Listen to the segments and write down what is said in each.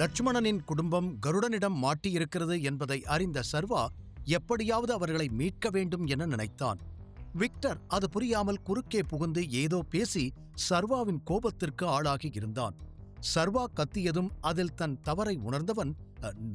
லட்சுமணனின் குடும்பம் கருடனிடம் மாட்டியிருக்கிறது என்பதை அறிந்த சர்வா எப்படியாவது அவர்களை மீட்க வேண்டும் என நினைத்தான். விக்டர் அது புரியாமல் குறுக்கே புகுந்து ஏதோ பேசி சர்வாவின் கோபத்திற்கு ஆளாகி இருந்தான். சர்வா கத்தியதும் அதில் தன் தவறை உணர்ந்தவன்,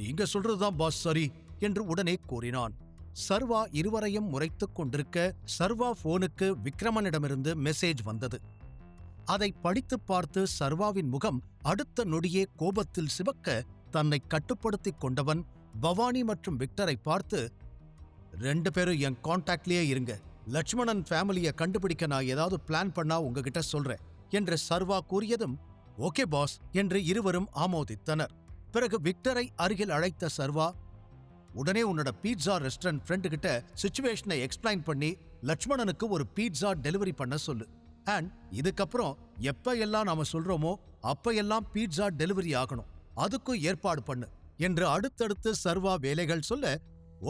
நீங்க சொல்றதுதான் பாஸ் சரி என்று உடனே கூறினான். சர்வா இருவரையும் முறைத்துக் கொண்டிருக்க சர்வா போனுக்கு விக்ரமனிடமிருந்து மெசேஜ் வந்தது. அதை படித்துப் பார்த்து சர்வாவின் முகம் அடுத்த நொடியே கோபத்தில் சிவக்க தன்னை கட்டுப்படுத்திக் கொண்டவன் பவானி மற்றும் விக்டரை பார்த்து, 2 பேரும் என் கான்டாக்ட்லயே இருங்க, லட்சுமணன் ஃபேமிலியை கண்டுபிடிக்க நான் ஏதாவது பிளான் பண்ணா உங்ககிட்ட சொல்றேன் என்று சர்வா கூறியதும் ஓகே பாஸ் என்று இருவரும் ஆமோதித்தனர். பிறகு விக்டரை அருகில் அழைத்த சர்வா, உடனே உன்னோட பீட்சா ரெஸ்டாரண்ட் ஃப்ரெண்டு கிட்ட சிச்சுவேஷனை எக்ஸ்பிளைன் பண்ணி லட்சுமணனுக்கு ஒரு பீட்சா டெலிவரி பண்ண சொல்லு. அண்ட் இதுக்கப்புறம் எப்ப எல்லாம் நாம சொல்றோமோ அப்ப எல்லாம் பீட்சா டெலிவரி ஆகணும், அதுக்கும் ஏற்பாடு பண்ணு என்று அடுத்தடுத்து சர்வா வேலைகள் சொல்ல,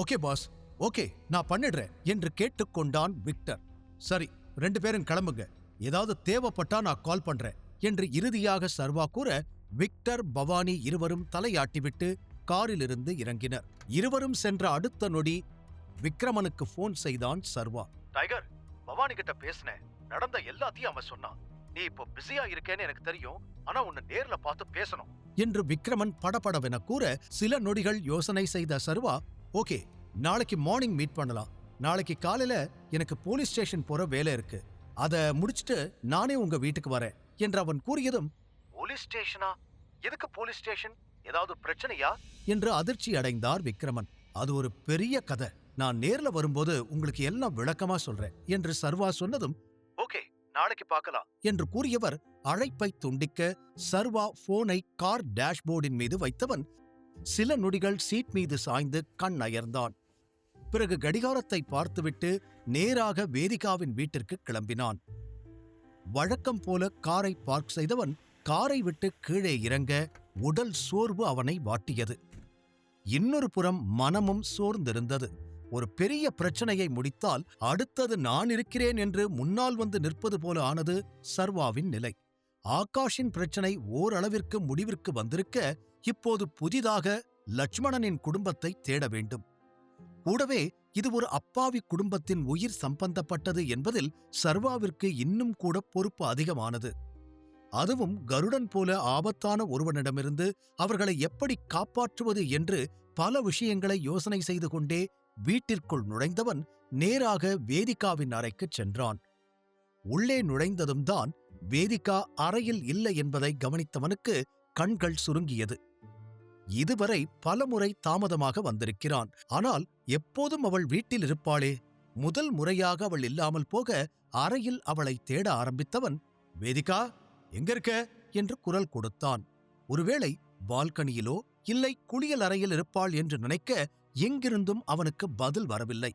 ஓகே பாஸ், ஓகே நான் பண்ணிடுறேன் என்று கேட்டுக்கொண்டான் விக்டர். சரி 2 பேரும் கிளம்புங்க, ஏதாவது தேவைப்பட்டா நான் கால் பண்றேன் என்று இறுதியாக சர்வா கூற விக்டர் பவானி இருவரும் தலையாட்டிவிட்டு காரிலிருந்து இறங்கினர். இருவரும் சென்ற அடுத்த நொடி விக்ரமனுக்கு போன் செய்தான் சர்வா. டைகர், பவானி கிட்ட பேசினேன், நடந்த எல்லாத்தையும் அவன் சொன்னான். நீ இப்போ பிஸியா இருக்கேன்னு எனக்கு தெரியும், ஆனா உன்னை நேர்ல பார்த்து பேசணும் என்று விக்ரமன் படபடவென கூற சில நொடிகள் யோசனை செய்த சர்வா, ஓகே நாளைக்கு மார்னிங் மீட் பண்ணலாம், நாளைக்கு காலையில எனக்கு போலீஸ் ஸ்டேஷன் போற வேலை இருக்கு, அதை முடிச்சுட்டு நானே உங்க வீட்டுக்கு வரேன் என்று அவன் கூறியதும், போலீஸ் ஸ்டேஷனா? எதுக்கு போலீஸ் ஸ்டேஷன்? ஏதாவது பிரச்சனையா என்று அதிர்ச்சி அடைந்தார் விக்ரமன். அது ஒரு பெரிய கதை, நான் நேர்ல வரும்போது உங்களுக்கு எல்லாம் விளக்கமா சொல்றேன் என்று சர்வா சொன்னதும், ஓகே நாளைக்கு பார்க்கலாம் என்று கூறியவர் அழைப்பை துண்டிக்க சர்வா போனை கார் டேஷ்போர்டின் மீது வைத்தவன் சில நொடிகள் சீட் மீது சாய்ந்து கண் அயர்ந்தான். பிறகு கடிகாரத்தை பார்த்துவிட்டு நேராக வேதிகாவின் வீட்டிற்கு கிளம்பினான். வழக்கம் போல காரை பார்க் செய்தவன் காரை விட்டு கீழே இறங்க உடல் சோர்வு அவனை வாட்டியது. இன்னொரு புறம் மனமும் சோர்ந்திருந்தது. ஒரு பெரிய பிரச்சனையை முடித்தால் அடுத்தது நான் இருக்கிறேன் என்று முன்னால் வந்து நிற்பது போல ஆனது சர்வாவின் நிலை. ஆகாஷின் பிரச்சனை ஓரளவிற்கு முடிவிற்கு வந்திருக்க இப்போது புதிதாக லட்சுமணனின் குடும்பத்தை தேட வேண்டும். கூடவே இது ஒரு அப்பாவி குடும்பத்தின் உயிர் சம்பந்தப்பட்டது என்பதில் சர்வாவிற்கு இன்னும் கூட பொறுப்பு அதிகமானது. அதுவும் கருடன் போல ஆபத்தான ஒருவனிடமிருந்து அவர்களை எப்படி காப்பாற்றுவது என்று பல விஷயங்களை யோசனை செய்து கொண்டே வீட்டிற்குள் நுழைந்தவன் நேராக வேதிகாவின் அறைக்குச் சென்றான். உள்ளே நுழைந்ததும் தான் வேதிகா அறையில் இல்லை என்பதை கவனித்தவனுக்கு கண்கள் சுருங்கியது. இதுவரை பலமுறை தாமதமாக வந்திருக்கிறான், ஆனால் எப்போதும் அவள் வீட்டில் இருப்பாளே. முதல் முறையாக அவள் இல்லாமல் போக அறையில் அவளை தேட ஆரம்பித்தவன், வேதிகா எங்க இருக்க என்று குரல் கொடுத்தான். ஒருவேளை பால்கனியிலோ இல்லை குளியல் அறையில் இருப்பாள் என்று நினைக்க எங்கிருந்தும் அவனுக்கு பதில் வரவில்லை.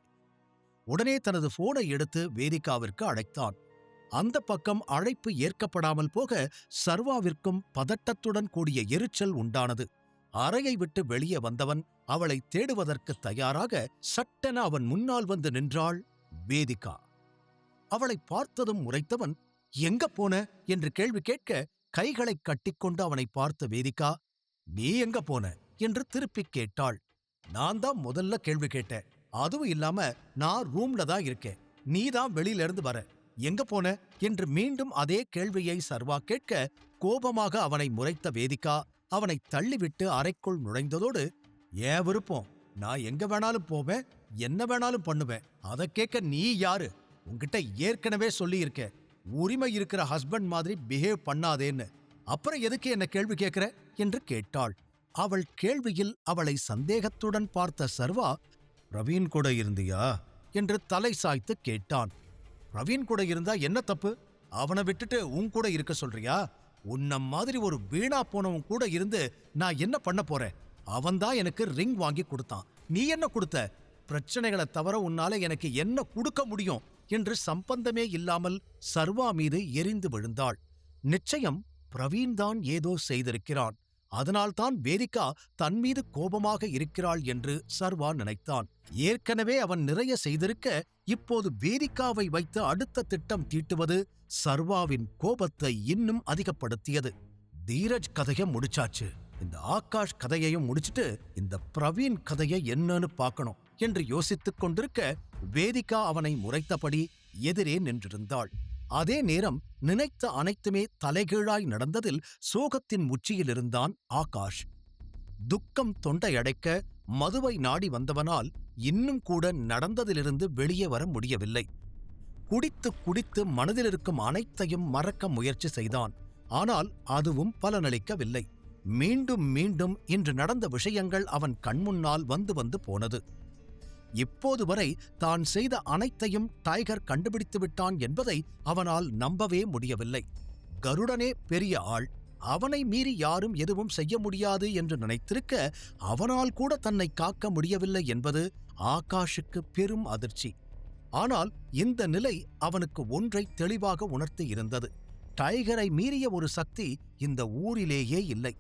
உடனே தனது போனை எடுத்து வேதிகாவிற்கு அழைத்தான். அந்த பக்கம் அழைப்பு ஏற்கப்படாமல் போக சர்வாவிற்கும் பதட்டத்துடன் கூடிய எரிச்சல் உண்டானது. அறையை விட்டு வெளியே வந்தவன் அவளை தேடுவதற்கு தயாராக சட்டென அவன் முன்னால் வந்து நின்றாள் வேதிகா. அவளை பார்த்ததும் முறைத்தவன், எங்க போன என்று கேள்வி கேட்க கைகளை கட்டிக்கொண்டு அவனை பார்த்த வேதிகா, நீ எங்க போன என்று திருப்பிக் கேட்டாள். நான் தான் முதல்ல கேள்வி கேட்டேன், அதுவும் இல்லாம நான் ரூம்ல தான் இருக்கேன், நீ தான் வெளியில இருந்து வர, எங்க போன என்று மீண்டும் அதே கேள்வியை சர்வா கேட்க கோபமாக அவனை முறைத்த வேதிகா அவனை தள்ளிவிட்டு அறைக்குள் நுழைந்ததோடு, ஏன் விருப்பம், நான் எங்க வேணாலும் போவேன், என்ன வேணாலும் பண்ணுவேன், அதை கேட்க நீ யாரு, உன்கிட்ட ஏற்கனவே சொல்லியிருக்க, உரிமை இருக்கிற ஹஸ்பண்ட் மாதிரி பிஹேவ் பண்ணாதேன்னு, அப்புறம் எதுக்கு என்ன கேள்வி கேட்கிற என்று கேட்டாள். அவள் கேள்வியில் அவளை சந்தேகத்துடன் பார்த்த சர்வா, பிரவீன் கூட இருந்தியா என்று தலை சாய்த்து கேட்டான். பிரவீன் கூட இருந்தா என்ன தப்பு, அவனை விட்டுட்டு உன் கூட இருக்க சொல்றியா? உன்ன மாதிரி ஒரு வீணா போனவன் கூட இருந்து நான் என்ன பண்ண போறேன்? அவன்தான் எனக்கு ரிங் வாங்கி கொடுத்தான், நீ என்ன கொடுத்த? பிரச்சனைகளை தவிர உன்னால எனக்கு என்ன கொடுக்க முடியும் என்று சம்பந்தமே இல்லாமல் சர்வா மீது எரிந்து விழுந்தாள். நிச்சயம் பிரவீன் தான் ஏதோ செய்திருக்கிறான், அதனால்தான் வேதிகா தன் மீது கோபமாக இருக்கிறாள் என்று சர்வா நினைத்தான். ஏற்கனவே அவன் நிறைய செய்திருக்க இப்போது வேதிகாவை வைத்து அடுத்த திட்டம் தீட்டுவது சர்வாவின் கோபத்தை இன்னும் அதிகப்படுத்தியது. தீரஜ் கதைய முடிச்சாச்சு, இந்த ஆகாஷ் கதையையும் முடிச்சிட்டு இந்த பிரவீன் கதையை என்னன்னு பார்க்கணும் என்று யோசித்துக் கொண்டிருக்க வேதிகா அவனை முறைத்தபடி எதிரே நின்றிருந்தாள். அதே நேரம் நினைத்த அனைத்துமே தலைகீழாய் நடந்ததில் சோகத்தின் உச்சியிலிருந்தான் ஆகாஷ். துக்கம் தொண்டையடைக்க மதுவை நாடி வந்தவனால் இன்னும் கூட நடந்ததிலிருந்து வெளியே வர முடியவில்லை. குடித்து குடித்து மனதிலிருக்கும் அனைத்தையும் மறக்க முயற்சி செய்தான். ஆனால் அதுவும் பலனளிக்கவில்லை. மீண்டும் மீண்டும் இன்று நடந்த விஷயங்கள் அவன் கண்முன்னால் வந்து வந்து போனது. இப்போது வரை தான் செய்த அனைத்தையும் டைகர் கண்டுபிடித்து விட்டான் என்பதை அவனால் நம்பவே முடியவில்லை. கருடனே பெரிய ஆள், அவனை மீறி யாரும் எதுவும் செய்ய முடியாது என்று நினைத்திருக்க, அவனால் கூட தன்னை காக்க முடியவில்லை என்பது ஆகாஷுக்கு பெரும் அதிர்ச்சி. ஆனால் இந்த நிலை அவனுக்கு ஒன்றை தெளிவாக உணர்த்தி இருந்தது. டைகரை மீறிய ஒரு சக்தி இந்த ஊரிலேயே இல்லை.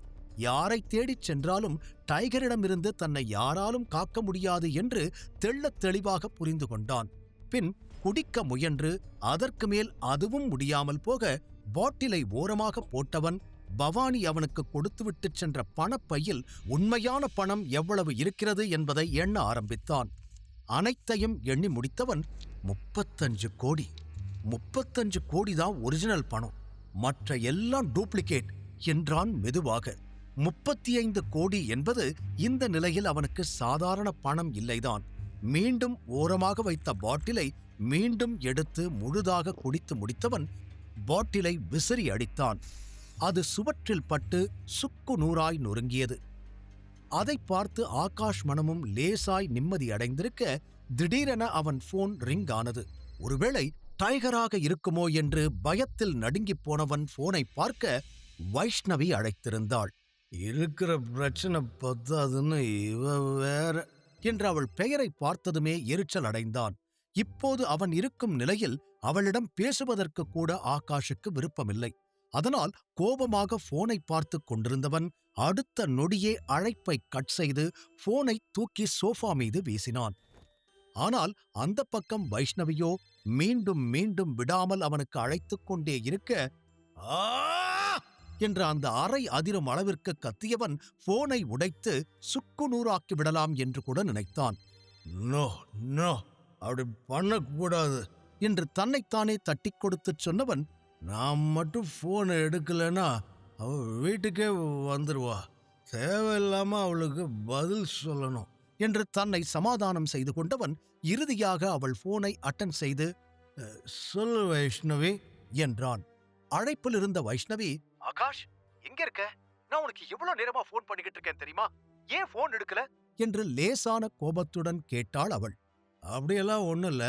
யாரை தேடிச் சென்றாலும் டைகரிடமிருந்து தன்னை யாராலும் காக்க முடியாது என்று தெள்ளத் தெளிவாக புரிந்து கொண்டான். பின் குடிக்க முயன்று அதற்கு மேல் அதுவும் முடியாமல் போக பாட்டிலை ஓரமாக போட்டவன் பவானி அவனுக்கு கொடுத்துவிட்டுச் சென்ற பணப்பையில் உண்மையான பணம் எவ்வளவு இருக்கிறது என்பதை எண்ண ஆரம்பித்தான். அனைத்தையும் எண்ணி முடித்தவன் 35 கோடி. 35 கோடிதான் ஒரிஜினல் பணம், மற்ற எல்லாம் டூப்ளிகேட் என்றான் மெதுவாக. 35 கோடி என்பது இந்த நிலையில் அவனுக்கு சாதாரண பணம் இல்லைதான். மீண்டும் ஓரமாக வைத்த பாட்டிலை மீண்டும் எடுத்து முழுதாக குடித்து முடித்தவன் பாட்டிலை விசிறி அடித்தான். அது சுவற்றில் பட்டு சுக்கு நூறாய் நொறுங்கியது. அதை பார்த்து ஆகாஷ் மனமும் லேசாய் நிம்மதி அடைந்திருக்க திடீரென அவன் போன் ரிங் ஆனது. ஒருவேளை டைகராக இருக்குமோ என்று பயத்தில் நடுங்கிப் போனவன் போனை பார்க்க வைஷ்ணவி அழைத்திருந்தாள். இருக்கிற பிரச்சனை பத்தாதுன்னு இவ வேற என்று அவள் பெயரை பார்த்ததுமே எரிச்சல் அடைந்தான். இப்போது அவன் இருக்கும் நிலையில் அவளிடம் பேசுவதற்கு கூட ஆகாஷுக்கு விருப்பமில்லை. அதனால் கோபமாக போனை பார்த்து கொண்டிருந்தவன் அடுத்த நொடியே அழைப்பை கட் செய்து போனை தூக்கி சோஃபா மீது வீசினான். ஆனால் அந்த பக்கம் வைஷ்ணவியோ மீண்டும் மீண்டும் விடாமல் அவனுக்கு அழைத்துக் கொண்டே இருக்க, ஆ என்ற அந்த அறை அதிரும் அளவிற்கு கத்தியவன் போனை உடைத்து சுக்கு நூறாக்கி விடலாம் என்று கூட நினைத்தான். நோ நோ, அப்படி பண்ணக்கூடாது என்று தன்னைத்தானே தட்டி கொடுத்துச் சொன்னவன், நான் மட்டும் போனை எடுக்கலன்னா அவ வீட்டுக்கே வந்துருவா, தேவையில்லாம அவளுக்கு பதில் சொல்லணும் என்று தன்னை சமாதானம் செய்து கொண்டவன் இறுதியாக அவள் போனை அட்டன் செய்து, சொல்லு வைஷ்ணவி என்றான். அழைப்பில் இருந்த வைஷ்ணவி, ஆகாஷ் எங்க இருக்க? நான் உனக்கு எவ்வளவு நேரமா போன் பண்ணிக்கிட்டு இருக்கேன் தெரியுமா? ஏன் போன் எடுக்கல என்று லேசான கோபத்துடன் கேட்டாள் அவள். அப்படியெல்லாம் ஒண்ணும் இல்ல,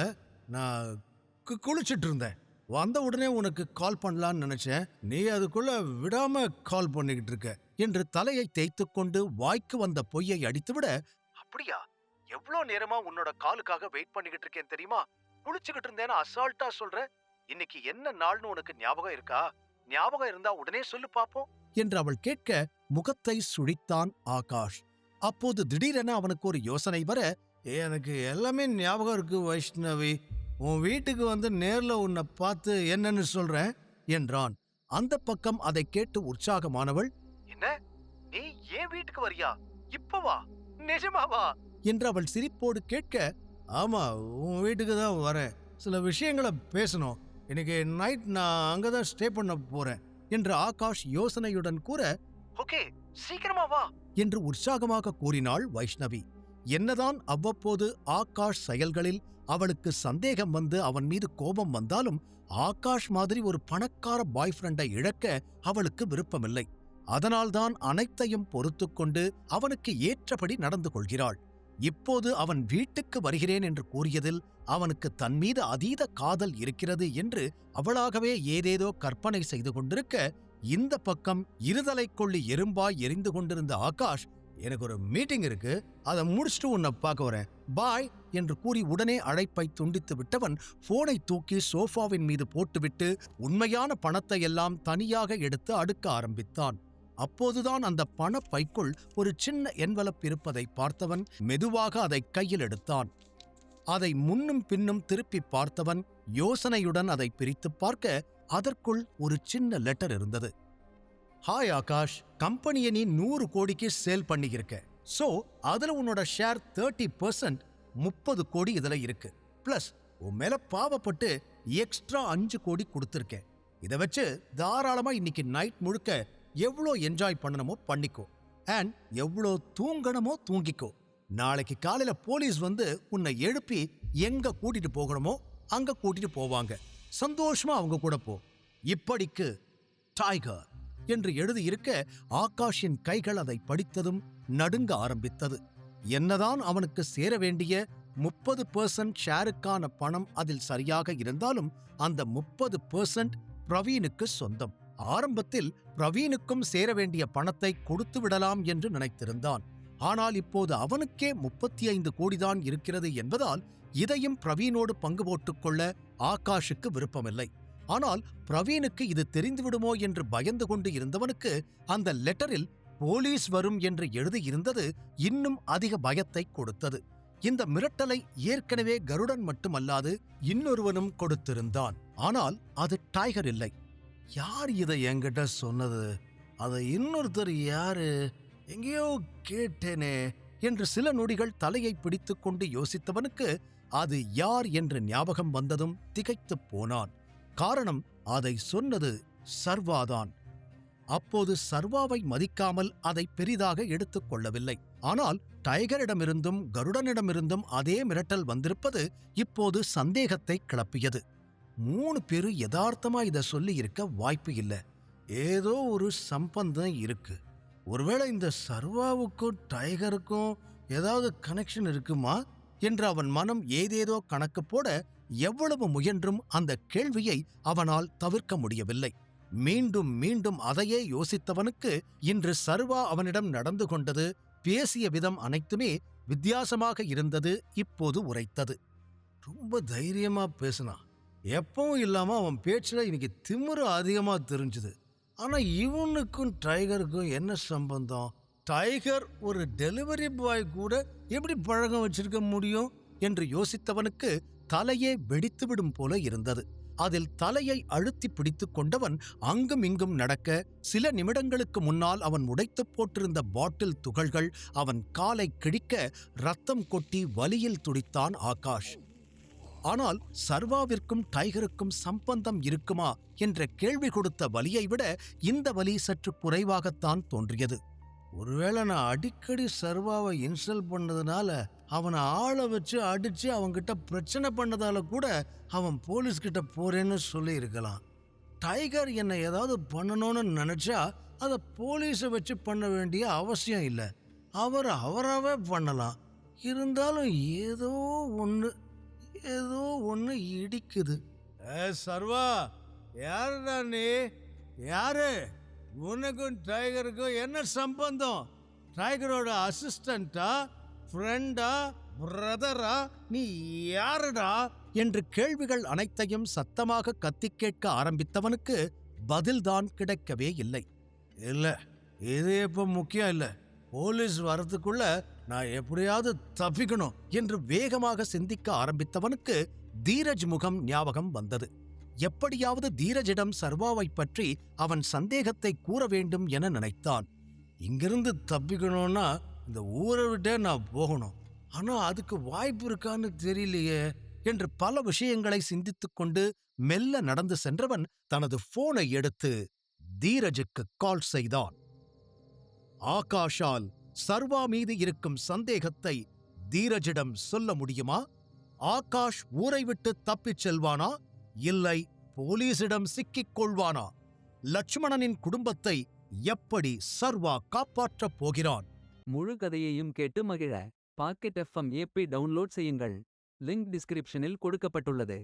நான் குளிச்சிட்டு இருந்தேன், வந்த உடனே உனக்கு கால் பண்ணலான்னு நினைச்சேன், நீ அதுக்குள்ள விடாம கால் பண்ணிக்கிட்டு இருக்க என்று தலையை தேய்த்து கொண்டு வாய்க்கு வந்த பொய்யை அடித்துவிட, அப்படியா? எவ்வளவு நேரமா உன்னோட காலுக்காக வெயிட் பண்ணிக்கிட்டு இருக்கேன் தெரியுமா? குளிச்சுக்கிட்டு இருந்தேன்னு அசால்ட்டா சொல்ற. இன்னைக்கு என்ன நாள்னு உனக்கு ஞாபகம் இருக்கா? ஞாபகம் இருந்தா உடனே சொல்லு பாப்போம் என்று அவள் கேட்க முகத்தை சுழித்தான் ஆகாஷ். அப்போது திடீரென அவனுக்கு ஒரு யோசனை வர, எனக்கு எல்லாமே ஞாபகம் இருக்கு வைஷ்ணவி, உன் வீட்டுக்கு வந்து நேர்ல உன்னை பார்த்து என்னன்னு சொல்றேன் என்றான். அந்த பக்கம் அதை கேட்டு உற்சாகமானவள், என்ன நீ ஏன் வீட்டுக்கு வரியா? இப்பவா? நிஜமாவா என்று அவள் சிரிப்போடு கேட்க, ஆமா உன் வீட்டுக்கு தான் வரேன், சில விஷயங்களை பேசணும், இன்னைக்கு நைட் நான் அங்கதான் ஸ்டே பண்ண போறேன் என்று ஆகாஷ் யோசனையுடன் கூற, ஓகே சீக்கிரமா வா என்று உற்சாகமாக கூறினாள் வைஷ்ணவி. என்னதான் அவ்வப்போது ஆகாஷ் செயல்களில் அவளுக்கு சந்தேகம் வந்து அவன் மீது கோபம் வந்தாலும் ஆகாஷ் மாதிரி ஒரு பணக்கார பாய் ஃப்ரெண்டை இழக்க அவளுக்கு விருப்பமில்லை. அதனால்தான் அனைத்தையும் பொறுத்துக்கொண்டு அவனுக்கு ஏற்றபடி நடந்து கொள்கிறாள். இப்போது அவன் வீட்டுக்கு வருகிறேன் என்று கூறியதில் அவனுக்கு தன் மீது அதீத காதல் இருக்கிறது என்று அவளாகவே ஏதேதோ கற்பனை செய்து கொண்டிருக்க, இந்த பக்கம் இருதலைக்கொள்ளி எறும்பாய் எரிந்து கொண்டிருந்த ஆகாஷ், எனக்கு ஒரு மீட்டிங் இருக்கு, அதை முடிச்சுட்டு உன்னை பார்க்க வரேன், பாய் என்று கூறி உடனே அழைப்பை துண்டித்து விட்டவன் போனை தூக்கி சோஃபாவின் மீது போட்டுவிட்டு உண்மையான பணத்தை எல்லாம் தனியாக எடுத்து அடுக்க ஆரம்பித்தான். அப்போதுதான் அந்த பணப்பைக்குள் ஒரு சின்ன என்வலப் இருப்பதை பார்த்தவன் மெதுவாக அதை கையில் எடுத்தான். அதை முன்னும் பின்னும் திருப்பி பார்த்தவன் யோசனையுடன் அதை பிரித்து பார்க்க அதற்குள் ஒரு சின்ன லெட்டர் இருந்தது. ஹாய் ஆகாஷ், கம்பெனியை நீ 100 கோடிக்கு சேல் பண்ணியிருக்க. சோ அதுல உன்னோட ஷேர் 30%, 30 கோடி இதுல இருக்கு. பிளஸ் உன் மேல பாவப்பட்டு எக்ஸ்ட்ரா 5 கோடி கொடுத்துருக்கேன். இதை வச்சு தாராளமா இன்னைக்கு நைட் முழுக்க எவ்வளோ என்ஜாய் பண்ணணுமோ பண்ணிக்கோ, அண்ட் எவ்வளோ தூங்கணுமோ தூங்கிக்கோ. நாளைக்கு காலையில போலீஸ் வந்து உன்னை எழுப்பி எங்க கூட்டிட்டு போகணுமோ அங்க கூட்டிட்டு போவாங்க. சந்தோஷமா அவங்க கூட போ. இப்படிக்கு டைகர் என்று எழுதியிருக்க ஆகாஷின் கைகள் அதை படித்ததும் நடுங்க ஆரம்பித்தது. என்னதான் அவனுக்கு சேர வேண்டிய 30% ஷேருக்கான பணம் அதில் சரியாக இருந்தாலும் அந்த 30% பிரவீனுக்கு சொந்தம். ஆரம்பத்தில் பிரவீனுக்கும் சேர வேண்டிய பணத்தை கொடுத்து விடலாம் என்று நினைத்திருந்தான். ஆனால் இப்போது அவனுக்கே 35 கோடிதான் இருக்கிறது என்பதால் இதையும் பிரவீனோடு பங்கு போட்டுக்கொள்ள ஆகாஷுக்கு விருப்பமில்லை. ஆனால் பிரவீனுக்கு இது தெரிந்துவிடுமோ என்று பயந்து கொண்டு இருந்தவனுக்கு அந்த லெட்டரில் போலீஸ் வரும் என்று எழுதியிருந்தது இன்னும் அதிக பயத்தை கொடுத்தது. இந்த மிரட்டலை ஏற்கனவே கருடன் மட்டுமல்லாது இன்னொருவனும் கொடுத்திருந்தான். ஆனால் அது டைகர் இல்லை. யார் இதை என்கிட்ட சொன்னது? அதை இன்னொருத்தர் யாரு? எங்கேயோ கேட்டேனே என்று சில நொடிகள் தலையை பிடித்துக் கொண்டு யோசித்தவனுக்கு அது யார் என்று ஞாபகம் வந்ததும் திகைத்துப் போனான். காரணம், அதை சொன்னது சர்வாதான். அப்போது சர்வாவை மதிக்காமல் அதை பெரிதாக எடுத்துக் கொள்ளவில்லை. ஆனால் டைகரிடமிருந்தும் கருடனிடமிருந்தும் அதே மிரட்டல் வந்திருப்பது இப்போது சந்தேகத்தை கிளப்பியது. 3 பேரும் யதார்த்தமா இதை சொல்லி இருக்க வாய்ப்பு இல்லை. ஏதோ ஒரு சம்பந்தம் இருக்கு. ஒருவேளை இந்த சர்வாவுக்கும் டைகருக்கும் ஏதாவது கனெக்ஷன் இருக்குமா என்று அவன் மனம் ஏதேதோ கணக்கு போட எவ்வளவு முயன்றும் அந்த கேள்வியை அவனால் தவிர்க்க முடியவில்லை. மீண்டும் மீண்டும் அதையே யோசித்தவனுக்கு இன்று சர்வா அவனிடம் நடந்து கொண்டது, பேசிய விதம் அனைத்துமே வித்தியாசமாக இருந்தது இப்போது உரைத்தது. ரொம்ப தைரியமா பேசினான். எப்பவும் இல்லாம அவன் பேச்சுல இன்னைக்கு திமிரு அதிகமா தெரிஞ்சுது. ஆனா இவனுக்கும் டைகருக்கும் என்ன சம்பந்தம்? டைகர் ஒரு டெலிவரி பாய் கூட எப்படி பழகம் வச்சிருக்க முடியும் என்று யோசித்தவனுக்கு தலையே வெடித்துவிடும் போல இருந்தது. அதில் தலையை அழுத்தி பிடித்துக் கொண்டவன் அங்கும் இங்கும் நடக்க, சில நிமிடங்களுக்கு முன்னால் அவன் உடைத்துப் போட்டிருந்த பாட்டில் துகள்கள் அவன் காலை கிழிக்க ரத்தம் கொட்டி வலியில் துடித்தான் ஆகாஷ். ஆனால் சர்வாவிற்கும் டைகருக்கும் சம்பந்தம் இருக்குமா என்ற கேள்வி கொடுத்த வலியை விட இந்த வலி சற்று குறைவாகத்தான் தோன்றியது. ஒருவேளை நான் அடிக்கடி சர்வாவை இன்சல்ட் பண்ணதுனால, அவனை ஆளை வச்சு அடிச்சு அவன்கிட்ட பிரச்சனை பண்ணதால கூட அவன் போலீஸ்கிட்ட போறேன்னு சொல்லி இருக்கலாம். டைகர் என்னை ஏதாவது பண்ணணும்னு நினைச்சா அதை போலீஸை வச்சு பண்ண வேண்டிய அவசியம் இல்லை. அவராகவே பண்ணலாம். இருந்தாலும் ஏதோ ஒன்று இடிக்குது. சர்வா, யாருடா நீ? யாரு? உனக்கும் டைகருக்கும் என்ன சம்பந்தம்? டைகரோட அசிஸ்டண்டா, ஃப்ரெண்டா, பிரதரா? நீ யாருடா என்று கேள்விகள் அனைத்தையும் சத்தமாக கத்தி கேட்க ஆரம்பித்தவனுக்கு பதில்தான் கிடைக்கவே இல்லை. இல்ல, இது இப்ப முக்கியம் இல்லை. போலீஸ் வரத்துக்குள்ள நான் எப்படியாவது தப்பிக்கணும் என்று வேகமாக சிந்திக்க ஆரம்பித்தவனுக்கு தீரஜ் முகம் ஞாபகம் வந்தது. எப்படியாவது தீரஜிடம் சர்வாவை பற்றி அவன் சந்தேகத்தை கூற வேண்டும் என நினைத்தான். இங்கிருந்து தப்பிக்கணும்னா இந்த ஊரை விட்டே நான் போகணும். ஆனா அதுக்கு வாய்ப்பு இருக்கான்னு தெரியலையே என்று பல விஷயங்களை சிந்தித்துக் கொண்டு மெல்ல நடந்து சென்றவன் தனது போனை எடுத்து தீரஜுக்கு கால் செய்தான். ஆகாஷால் சர்வா மீது இருக்கும் சந்தேகத்தை தீரஜிடம் சொல்ல முடியுமா? ஆகாஷ் ஊரை விட்டு தப்பிச் செல்வானா, இல்லை போலீசிடம் சிக்கிக் கொள்வானா? லட்சுமணனின் குடும்பத்தை எப்படி சர்வா காப்பாற்றப் போகிறான்? முழு கதையையும் கேட்டு மகிழ பாக்கெட் FM ஆப்பை டவுன்லோட் செய்யுங்கள். லிங்க் டிஸ்கிரிப்ஷனில் கொடுக்கப்பட்டுள்ளது.